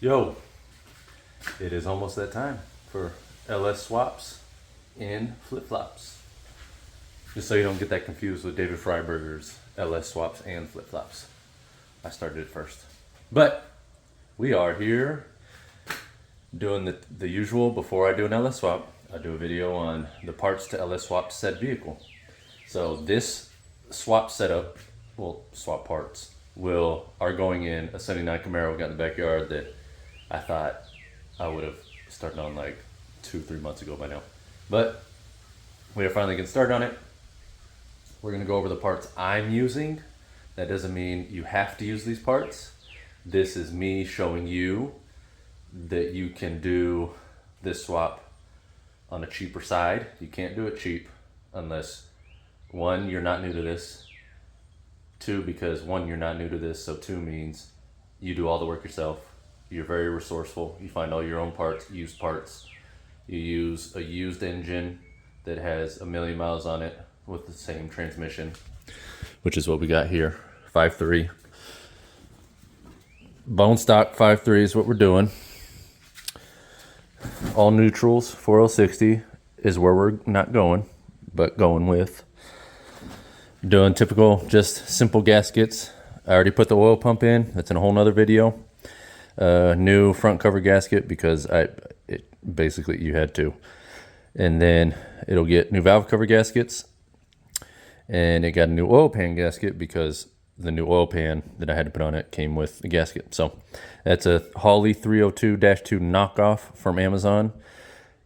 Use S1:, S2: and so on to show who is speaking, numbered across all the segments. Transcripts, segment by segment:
S1: Yo, it is almost that time for LS swaps and flip-flops. Just so you don't get that confused with David Freiberger's LS swaps and flip-flops. I started it first. But we are here doing the usual. Before I do an LS swap, I do a video on the parts to LS swap said vehicle. So this swap setup, well, swap parts, are going in a 79 Camaro we got in the backyard that I thought I would have started on like 2-3 months ago by now. But we are finally getting started on it. We're gonna go over the parts I'm using. That doesn't mean you have to use these parts. This is me showing you that you can do this swap on a cheaper side. You can't do it cheap unless, one, you're not new to this. Two, because one, you're not new to this, so two means you do all the work yourself. You're very resourceful. You find all your own parts, used parts. You use a used engine that has 1,000,000 miles on it with the same transmission, which is what we got here. 5.3. Bone stock 5.3 is what we're doing. All neutrals, 4060 is where we're not going, but going with. Doing typical, just simple gaskets. I already put the oil pump in. That's in a whole nother video. New front cover gasket because basically you had to. And then it'll get new valve cover gaskets. And it got a new oil pan gasket because the new oil pan that I had to put on it came with the gasket. So that's a HOLLEY 302-2 knockoff from Amazon.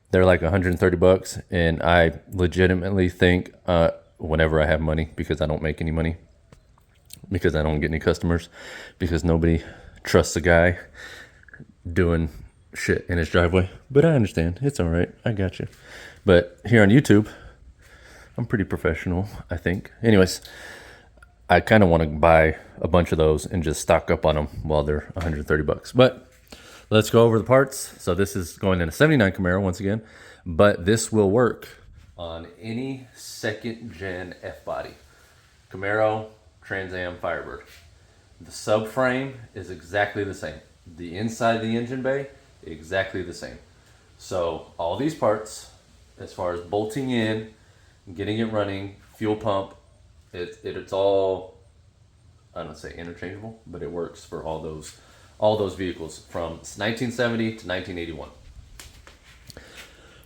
S1: They're like 130 bucks. And I legitimately think, whenever I have money, because I don't make any money, because I don't get any customers, because nobody trusts a guy doing shit in his driveway. But I understand. It's all right. I got you. But here on YouTube, I'm pretty professional, I think. Anyways, I kind of want to buy a bunch of those and just stock up on them while they're 130 bucks. But let's go over the parts. So this is going in a 79 Camaro once again, but this will work on any second gen F body. Camaro, Trans Am, Firebird. The subframe is exactly the same. The inside of the engine bay, exactly the same. So all these parts, as far as bolting in, getting it running, fuel pump, it's all, I don't say interchangeable, but it works for all those vehicles from 1970 to 1981.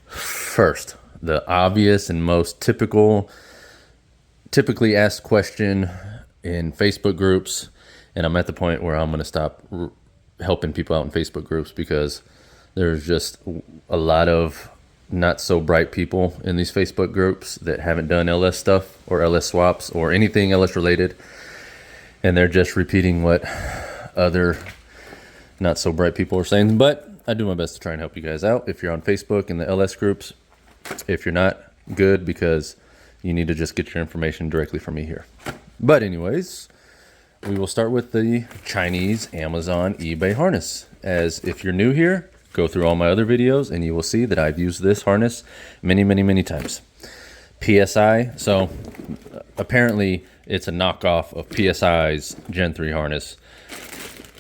S1: First, the obvious and most typically asked question in Facebook groups, and I'm at the point where I'm going to stop helping people out in Facebook groups because there's just a lot of not so bright people in these Facebook groups that haven't done LS stuff or LS swaps or anything LS related, and they're just repeating what other not so bright people are saying. But I do my best to try and help you guys out if you're on Facebook in the LS groups. If you're not, good, because you need to just get your information directly from me here. But anyways, we will start with the Chinese Amazon eBay harness. As if you're new here, go through all my other videos and you will see that I've used this harness many times. PSI, so apparently it's a knockoff of PSI's Gen 3 harness.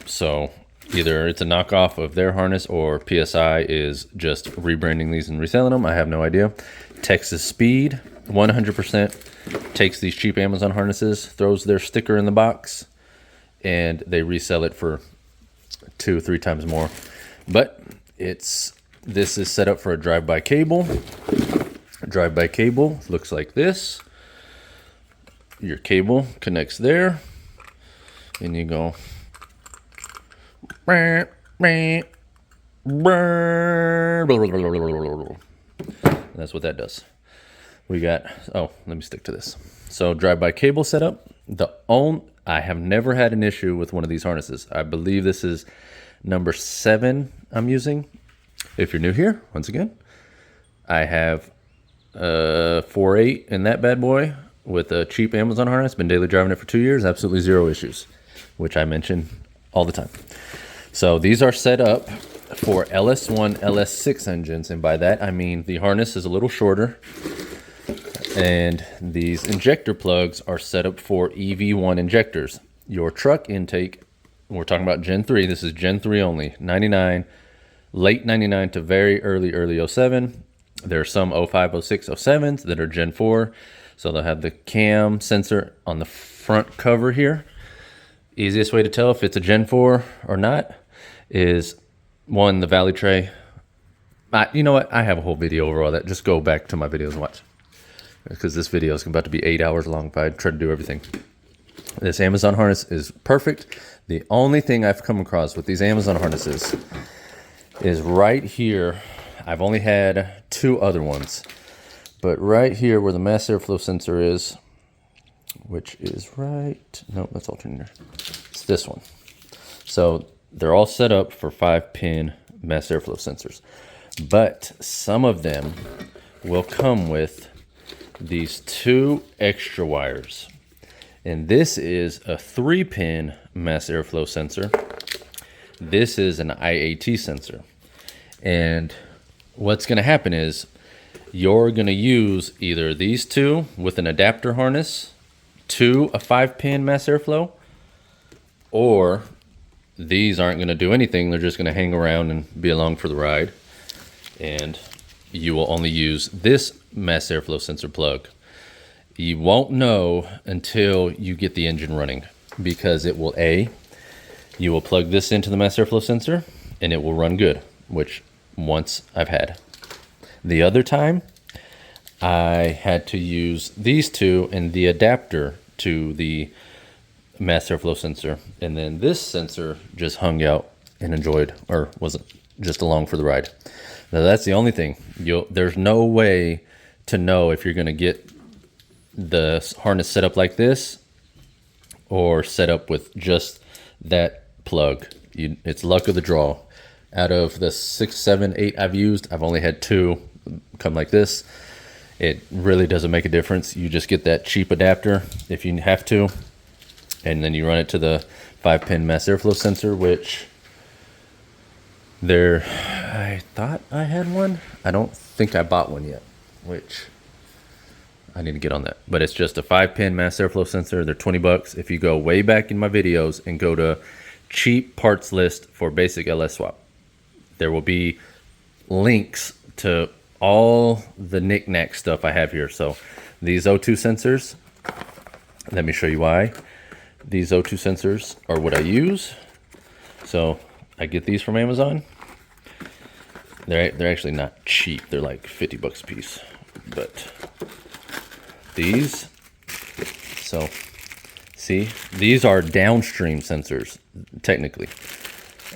S1: So either it's a knockoff of their harness or PSI is just rebranding these and reselling them. I have no idea. Texas Speed, 100% takes these cheap Amazon harnesses, throws their sticker in the box, and they resell it for 2-3 times more. But this is set up for a drive-by cable. A drive-by cable looks like this. Your cable connects there, and you go. That's what that does. We got, let me stick to this. So drive-by cable setup. I have never had an issue with one of these harnesses. I believe this is number 7 I'm using. If you're new here, once again, I have 4.8 in that bad boy with a cheap Amazon harness. Been daily driving it for 2 years. Absolutely zero issues, which I mention all the time. So these are set up for LS1, LS6 engines, and by that I mean the harness is a little shorter, and these injector plugs are set up for EV1 injectors. Your truck intake We're talking about Gen 3. This is Gen 3 only. 99, late 99 to very early 07. There are some 05, 06, 07s that are Gen 4. So they'll have the cam sensor on the front cover here. Easiest way to tell if it's a Gen 4 or not is, one, the valley tray. You know what? I have a whole video over all that. Just go back to my videos and watch. Because this video is about to be 8 hours long if I try to do everything. This Amazon harness is perfect. The only thing I've come across with these Amazon harnesses is right here. I've only had 2 other ones. But right here where the mass airflow sensor is, which is right, no, that's alternator. It's this one. So they're all set up for 5-pin mass airflow sensors. But some of them will come with these 2 extra wires. And this is a 3-pin mass airflow sensor. This is an IAT sensor. And what's going to happen is you're going to use either these 2 with an adapter harness to a 5-pin mass airflow, or these aren't going to do anything. They're just going to hang around and be along for the ride. And you will only use this mass airflow sensor plug. You won't know until you get the engine running, because it will, you will plug this into the mass airflow sensor and it will run good, which once I've had. The other time I had to use these 2 and the adapter to the mass airflow sensor, and then this sensor just hung out and enjoyed, or wasn't, just along for the ride. Now that's the only thing. There's no way to know if you're going to get the harness set up like this or set up with just that plug. It's luck of the draw. Out of the 6, 7, 8 I've used, I've only had 2 come like this. It really doesn't make a difference. You just get that cheap adapter if you have to, and then you run it to the 5-pin mass airflow sensor, which I thought I had one. I don't think I bought one yet, which I need to get on that. But it's just a 5-pin mass airflow sensor. They're $20. If you go way back in my videos and go to cheap parts list for basic LS swap, there will be links to all the knick-knack stuff I have here. So these O2 sensors, let me show you why. These O2 sensors are what I use. So I get these from Amazon. They're actually not cheap. They're like $50 a piece. But these, so see, these are downstream sensors technically.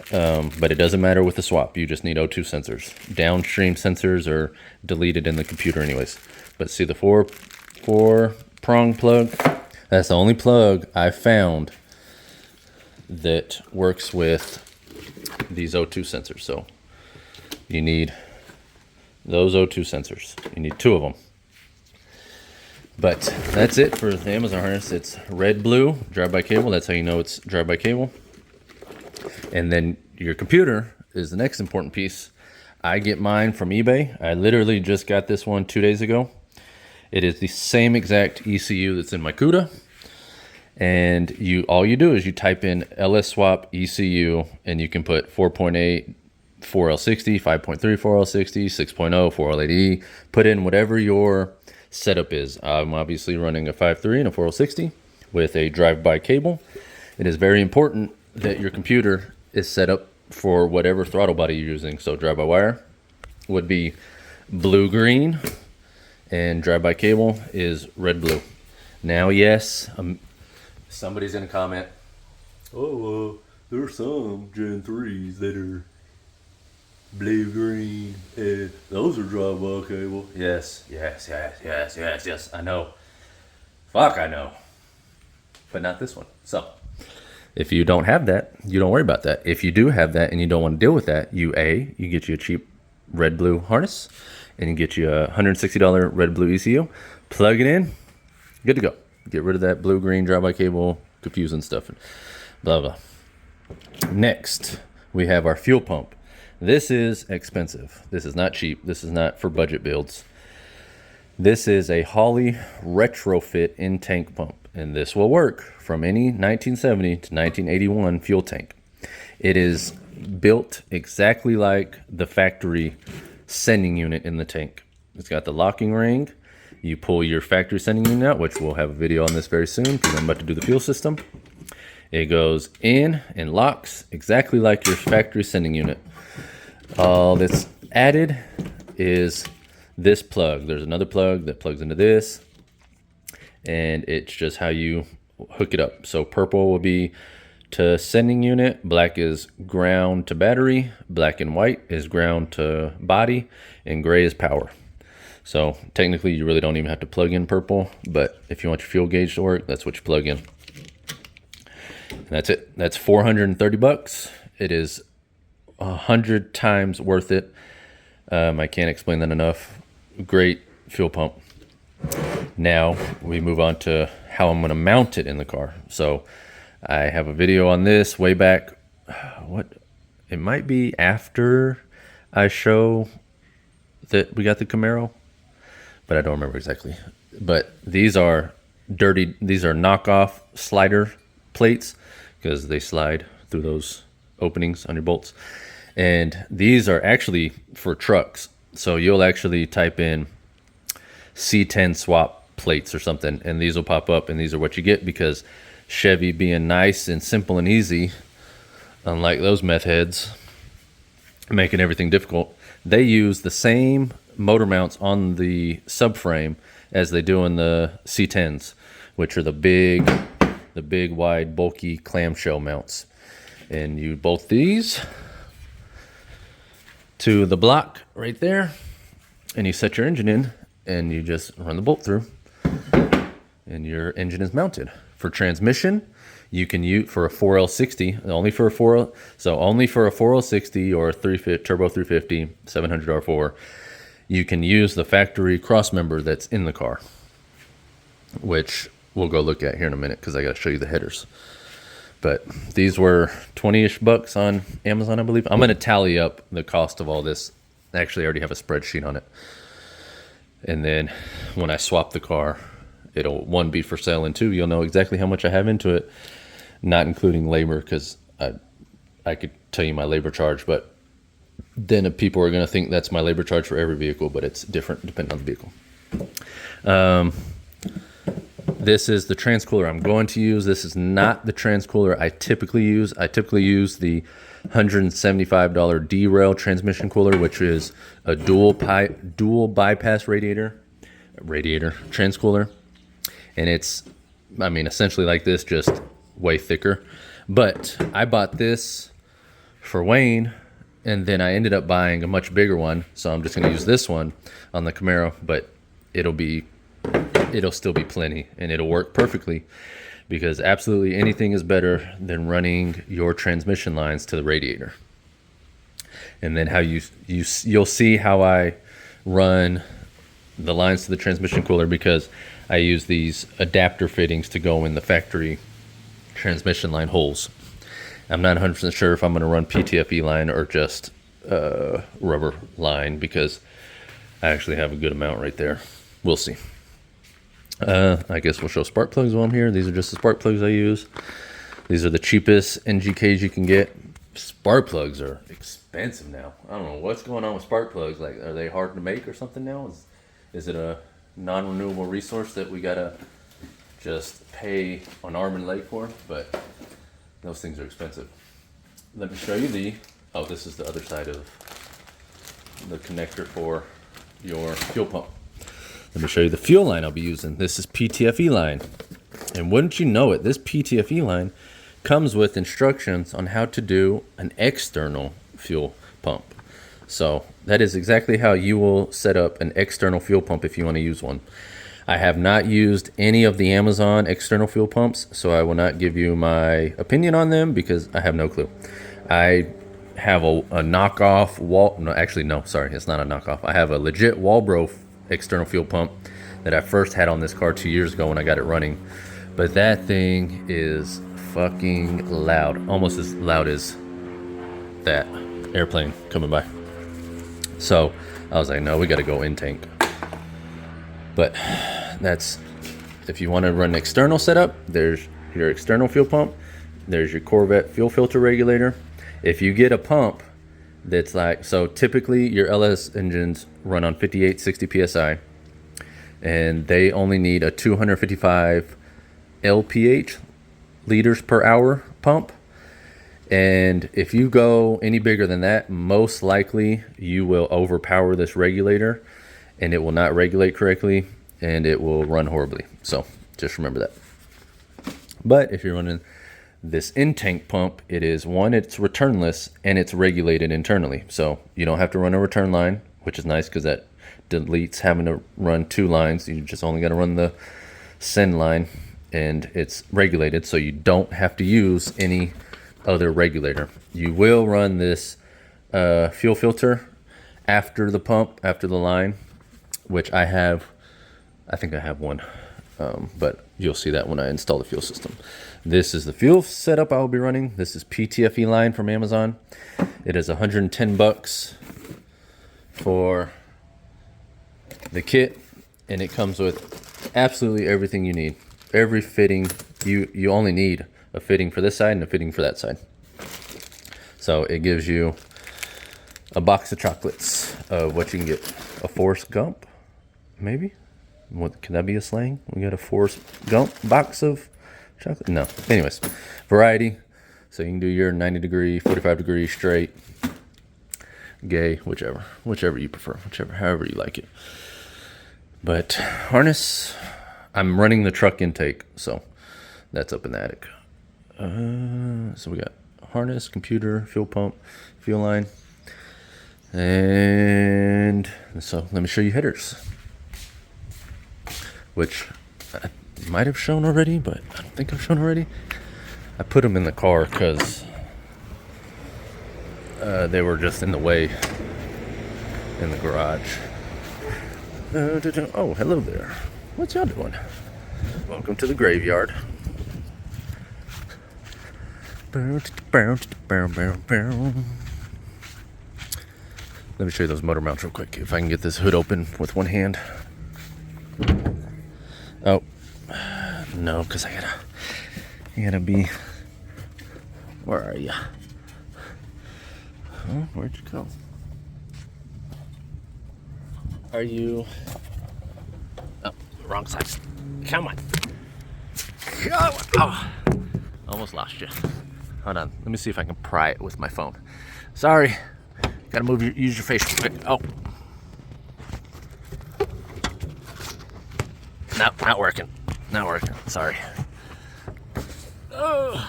S1: But it doesn't matter with the swap. You just need O2 sensors. Downstream sensors are deleted in the computer anyways. But see the 4-prong plug? That's the only plug I found that works with these O2 sensors. So you need those O2 sensors. You need 2 of them. But that's it for the Amazon harness. It's red, blue, drive-by cable. That's how you know it's drive-by cable. And then your computer is the next important piece. I get mine from eBay. I literally just got this one 2 days ago. It is the same exact ECU that's in my CUDA. And all you do is you type in LS swap ECU, and you can put 4.8 4L60, 5.3 4L60, 6.0 4L80E. Put in whatever your setup is. I'm obviously running a 5.3 and a 4L60 with a drive-by cable. It is very important that your computer is set up for whatever throttle body you're using. So drive-by wire would be blue-green, and drive-by cable is red-blue. Now, yes, somebody's gonna comment, oh, there's some Gen 3s that are blue-green, and those are drive-by cable. Yes, I know. Fuck, I know. But not this one. So if you don't have that, you don't worry about that. If you do have that and you don't want to deal with that, you get you a cheap red-blue harness, and you get you a $160 red-blue ECU, plug it in, good to go. Get rid of that blue-green drive-by cable, confusing stuff, and blah, blah. Next, we have our fuel pump. This is expensive. This is not cheap. This is not for budget builds. This is a HOLLEY retrofit in-tank pump. and this will work from any 1970 to 1981 fuel tank. It is built exactly like the factory sending unit in the tank. It's got the locking ring. You pull your factory sending unit out, which we'll have a video on this very soon because I'm about to do the fuel system. It goes in and locks exactly like your factory sending unit. All that's added is this plug. There's another plug that plugs into this, and it's just how you hook it up. So purple will be to sending unit, black is ground to battery, black and white is ground to body, and gray is power. So technically you really don't even have to plug in purple, but if you want your fuel gauge to work, that's what you plug in. And that's it. That's 430 bucks. It is 100 times worth it. I can't explain that enough. Great fuel pump. Now we move on to how I'm going to mount it in the car. So I have a video on this way back. It might be after I show that we got the Camaro, but I don't remember exactly. But these are dirty. These are knockoff slider plates because they slide through those openings on your bolts. And these are actually for trucks. So you'll actually type in C10 swap plates or something, and these will pop up, and these are what you get because Chevy, being nice and simple and easy, unlike those meth heads making everything difficult, they use the same motor mounts on the subframe as they do in the C10s, which are the big wide bulky clamshell mounts. And you bolt these to the block right there, and you set your engine in, and you just run the bolt through, and your engine is mounted. For transmission, you can use for a 4L60, only for a 4L60 or a turbo 350 700 R4, you can use the factory cross member that's in the car, which we'll go look at here in a minute because I got to show you the headers. But these were 20-ish bucks on Amazon, I believe. I'm going to tally up the cost of all this. Actually, I already have a spreadsheet on it. And then when I swap the car, it'll, one, be for sale, and two, you'll know exactly how much I have into it, not including labor, because I could tell you my labor charge, but then people are going to think that's my labor charge for every vehicle, but it's different depending on the vehicle. This is the transcooler I'm going to use. This is not the transcooler I typically use. I typically use the $175 D-Rail transmission cooler, which is a dual bypass radiator transcooler. And it's, I mean, essentially like this, just way thicker. But I bought this for Wayne, and then I ended up buying a much bigger one. So I'm just going to use this one on the Camaro, but it'll still be plenty, and it'll work perfectly, because absolutely anything is better than running your transmission lines to the radiator. And then how you'll see how I run the lines to the transmission cooler, because I use these adapter fittings to go in the factory transmission line holes. I'm not 100% sure if I'm going to run PTFE line or just rubber line, because I actually have a good amount right there. We'll see. I guess we'll show spark plugs while I'm here. These are just the spark plugs I use. These are the cheapest NGKs you can get. Spark plugs are expensive now. I don't know what's going on with spark plugs. Like, are they hard to make or something now? Is it a non-renewable resource that we gotta just pay an arm and leg for? But those things are expensive. Let me show you this is the other side of the connector for your fuel pump. Let me show you the fuel line I'll be using. This is PTFE line. And wouldn't you know it, this PTFE line comes with instructions on how to do an external fuel pump. So that is exactly how you will set up an external fuel pump if you want to use one. I have not used any of the Amazon external fuel pumps, so I will not give you my opinion on them because I have no clue. I have a knockoff it's not a knockoff. I have a legit Walbro external fuel pump that I first had on this car 2 years ago when I got it running. But that thing is fucking loud, almost as loud as that airplane coming by. So I was like, no, we got to go in tank. But If you want to run an external setup, there's your external fuel pump. There's your Corvette fuel filter regulator. If you get a pump that's like, so typically your LS engines run on 5860 psi, and they only need a 255 lph, liters per hour pump. And if you go any bigger than that, most likely you will overpower this regulator and it will not regulate correctly and it will run horribly. So just remember that. But if you're running this in-tank pump, it is one, it's returnless and it's regulated internally. So you don't have to run a return line, which is nice because that deletes having to run two lines. You just only got to run the send line, and it's regulated, so you don't have to use any other regulator. You will run this fuel filter after the pump, after the line, which I think I have one, but you'll see that when I install the fuel system. This is the fuel setup I will be running. This is PTFE line from Amazon. It is $110 for the kit, and it comes with absolutely everything you need. Every fitting, you only need a fitting for this side and a fitting for that side. So it gives you a box of chocolates of what you can get. A Forrest Gump, maybe? What, can that be a slang? We got a Forrest Gump box of chocolate? No. Anyways, variety. So you can do your 90 degree, 45 degree, straight, gay, whichever you prefer, however you like it. But harness, I'm running the truck intake, so that's up in the attic. So we got harness, computer, fuel pump, fuel line, and so let me show you headers, which I might have shown already, but I don't think I've shown already. I put them in the car because they were just in the way in the garage. Oh, hello there. What's y'all doing? Welcome to the graveyard. Let me show you those motor mounts real quick. If I can get this hood open with one hand. Oh, no, because I gotta be. Where are you? Oh, where'd you go? Are you? Oh, wrong side. Come on. Oh, almost lost you. Hold on. Let me see if I can pry it with my phone. Sorry. Gotta use your face real quick. Oh. No, not working. Not working. Sorry. Oh,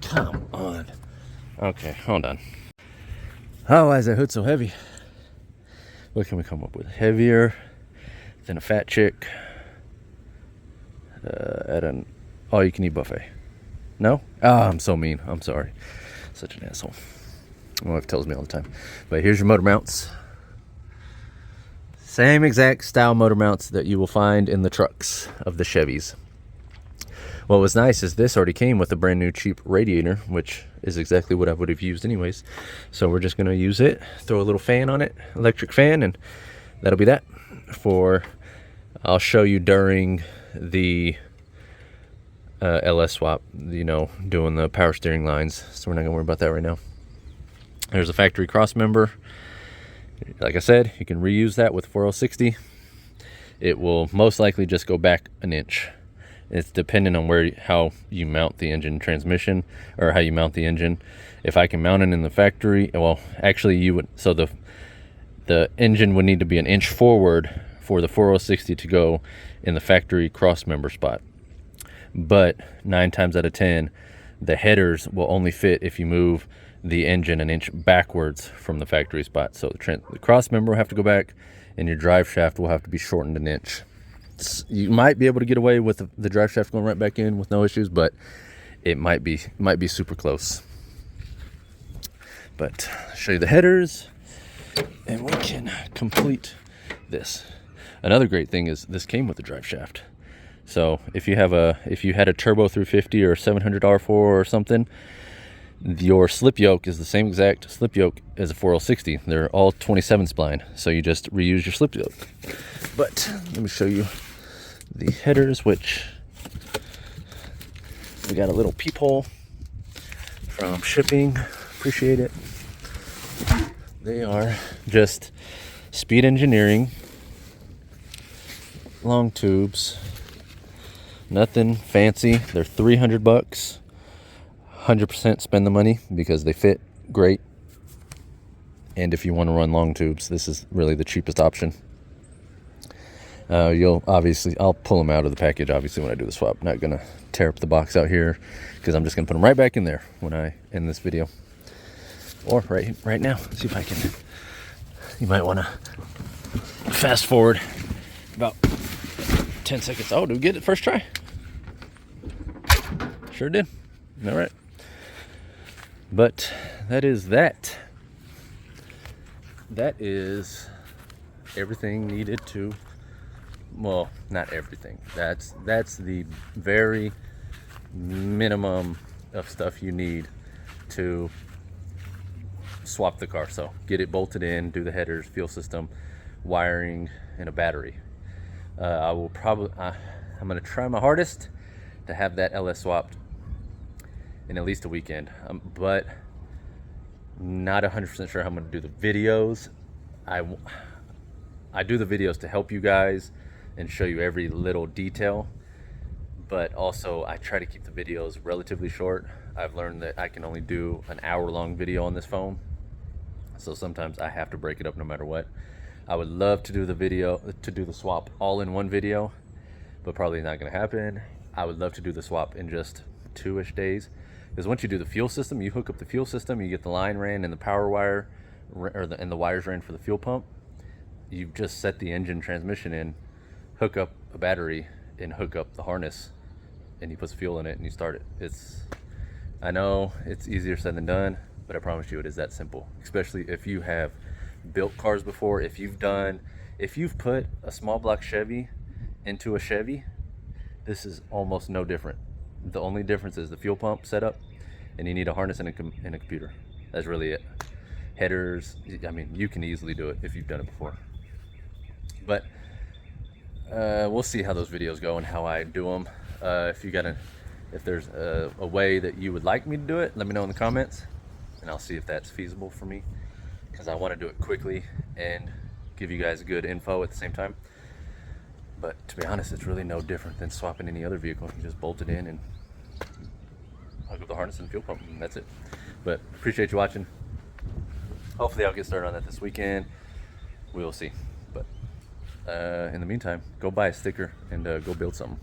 S1: come on. Okay, hold on. Oh, why is that hood so heavy? What can we come up with? Heavier than a fat chick at an all-you-can-eat buffet. No? Oh, I'm so mean. I'm sorry. Such an asshole. My wife tells me all the time. But here's your motor mounts. Same exact style motor mounts that you will find in the trucks of the Chevys. What was nice is this already came with a brand new cheap radiator, which is exactly what I would have used anyways. So we're just going to use it, throw a little fan on it, electric fan, and that'll be that. I'll show you during the LS swap, doing the power steering lines. So we're not going to worry about that right now. There's a factory cross member. Like I said, you can reuse that with 4060. It will most likely just go back an inch. It's dependent on how you mount the engine transmission, or how you mount the engine. If I can mount it in the factory, well, actually you would, so the engine would need to be an inch forward for the 4060 to go in the factory cross member spot. But 9 times out of 10, the headers will only fit if you move the engine an inch backwards from the factory spot. So the cross member will have to go back, and your drive shaft will have to be shortened an inch. You might be able to get away with the drive shaft going right back in with no issues, but it might be super close. But I'll show you the headers, and we can complete this. Another great thing is this came with the drive shaft. So if you had a turbo 350 or 700 R4 or something, your slip yoke is the same exact slip yoke as a 4060. They're all 27 spline, so you just reuse your slip yoke. But let me show you the headers, which We got a little peephole from shipping. Appreciate it. They are just Speed Engineering long tubes. Nothing fancy. They're 300 bucks. 100% spend the money because they fit great. And if you want to run long tubes, this is really the cheapest option. I'll pull them out of the package obviously when I do the swap. Not gonna tear up the box out here because I'm just gonna put them right back in there when I end this video, or right now. See if I can. You might want to fast forward about 10 seconds. Oh, did we get it first try? Sure did. All right. But that is that. That is everything needed to, well, not everything. That's the very minimum of stuff you need to swap the car. So get it bolted in, do the headers, fuel system, wiring, and a battery. I'm gonna try my hardest to have that LS swapped in at least a weekend, but not 100% sure how I'm gonna do the videos. I do the videos to help you guys and show you every little detail, but also I try to keep the videos relatively short. I've learned that I can only do an hour-long video on this phone, so sometimes I have to break it up no matter what. I would love to do the swap all in one video, but probably not gonna happen. I would love to do the swap in just 2-ish days, because once you do the fuel system, you hook up the fuel system, you get the line ran and the power wire, and the wires ran for the fuel pump. You've just set the engine transmission in, hook up a battery, and hook up the harness, and you put some fuel in it and you start it. I know it's easier said than done, but I promise you it is that simple. Especially if you have built cars before, if you've put a small block Chevy into a Chevy, this is almost no different. The only difference is the fuel pump setup, and you need a harness and a computer. That's really it. Headers, I mean, you can easily do it if you've done it before. But we'll see how those videos go and how I do them. If there's a way that you would like me to do it, let me know in the comments, and I'll see if that's feasible for me, because I want to do it quickly and give you guys good info at the same time. But to be honest, it's really no different than swapping any other vehicle. You just bolt it in and hook up the harness and fuel pump, and that's it. But appreciate you watching. Hopefully I'll get started on that this weekend. We'll see. But in the meantime, go buy a sticker and go build something.